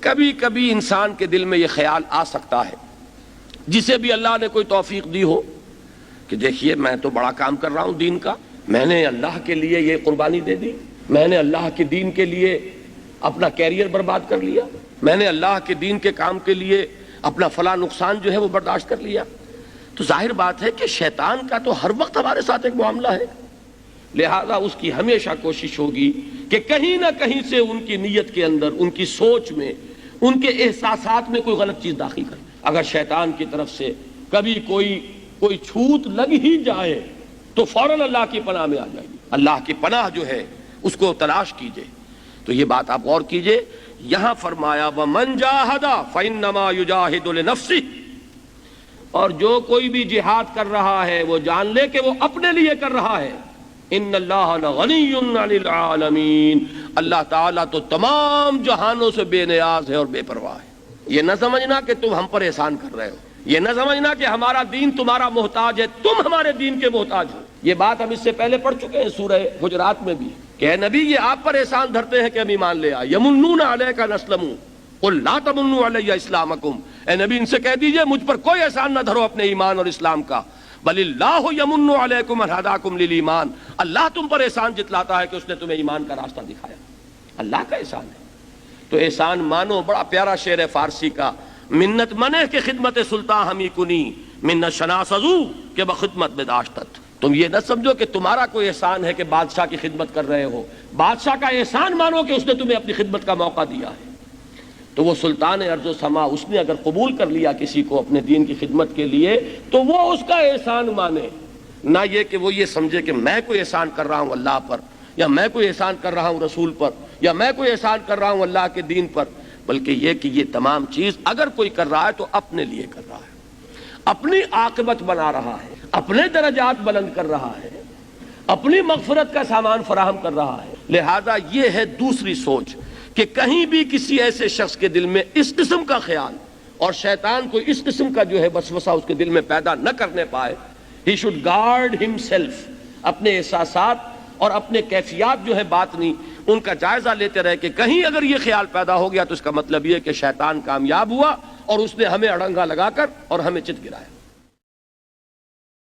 کبھی کبھی انسان کے دل میں یہ خیال آ سکتا ہے، جسے بھی اللہ نے کوئی توفیق دی ہو، کہ دیکھیے میں تو بڑا کام کر رہا ہوں دین کا، میں نے اللہ کے لیے یہ قربانی دے دی، میں نے اللہ کے دین کے لیے اپنا کیریئر برباد کر لیا، میں نے اللہ کے دین کے کام کے لیے اپنا فلاں نقصان جو ہے وہ برداشت کر لیا. تو ظاہر بات ہے کہ شیطان کا تو ہر وقت ہمارے ساتھ ایک معاملہ ہے، لہذا اس کی ہمیشہ کوشش ہوگی کہ کہیں نہ کہیں سے ان کی نیت کے اندر، ان کی سوچ میں، ان کے احساسات میں کوئی غلط چیز داخل کر. اگر شیطان کی طرف سے کبھی کوئی چھوت لگ ہی جائے تو فوراً اللہ کی پناہ میں آ جائے. اللہ کی پناہ جو ہے اس کو تلاش کیجئے. تو یہ بات آپ غور کیجئے، یہاں فرمایا وَمَنْ جَاهَدَ فَإِنَّمَا يُجَاهِدُ لِنَفْسِهِ، اور جو کوئی بھی جہاد کر رہا ہے وہ جان لے کہ وہ اپنے لیے کر رہا ہے. ان اللہ لغنی عن العالمین، اللہ تعالیٰ تو تمام جہانوں سے بے نیاز ہے اور بے پرواہ ہے. یہ نہ سمجھنا کہ تم ہم پر احسان کر رہے ہو، یہ نہ سمجھنا کہ ہمارا دین تمہارا محتاج ہے، تم ہمارے دین کے محتاج ہو. یہ بات ہم اس سے پہلے پڑھ چکے ہیں سورہ حجرات میں بھی، کہ اے نبی یہ آپ پر احسان دھرتے ہیں کہ ہم ایمان لے آئے. یمنون علیک ان اسلموا قل لا تمنوا علی اسلامکم، اے نبی ان سے کہہ دیجئے مجھ پر کوئی احسان نہ دھرو اپنے ایمان اور اسلام کا. بل اللہ یمن علیکم ان ہداکم للایمان، اللہ تم پر احسان جتلاتا ہے کہ اس نے تمہیں ایمان کا راستہ دکھایا. اللہ کا احسان ہے. تو احسان مانو. بڑا پیارا شعر ہے فارسی کا، منت منہ کے خدمت سلطان ہمی کنی، منت شناسزو کہ بخدمت بداشتت. تم یہ نہ سمجھو کہ تمہارا کوئی احسان ہے کہ بادشاہ کی خدمت کر رہے ہو، بادشاہ کا احسان مانو کہ اس نے تمہیں اپنی خدمت کا موقع دیا ہے. تو وہ سلطان ارض و سما، اس نے اگر قبول کر لیا کسی کو اپنے دین کی خدمت کے لیے تو وہ اس کا احسان مانے، نہ یہ کہ وہ یہ سمجھے کہ میں کوئی احسان کر رہا ہوں اللہ پر، یا میں کوئی احسان کر رہا ہوں رسول پر، یا میں کوئی احسان کر رہا ہوں اللہ کے دین پر. بلکہ یہ کہ یہ تمام چیز اگر کوئی کر رہا ہے تو اپنے لیے کر رہا ہے، اپنی عاقبت بنا رہا ہے، اپنے درجات بلند کر رہا ہے، اپنی مغفرت کا سامان فراہم کر رہا ہے. لہذا یہ ہے دوسری سوچ کہ کہیں بھی کسی ایسے شخص کے دل میں اس قسم کا خیال، اور شیطان کو اس قسم کا جو ہے وسوسہ اس کے دل میں پیدا نہ کرنے پائے. ہی شوڈ گارڈ ہمسیلف، اپنے احساسات اور اپنے کیفیات جو ہے باطنی ان کا جائزہ لیتے رہے کہ کہیں اگر یہ خیال پیدا ہو گیا تو اس کا مطلب یہ کہ شیطان کامیاب ہوا اور اس نے ہمیں اڑنگا لگا کر اور ہمیں چت گرایا.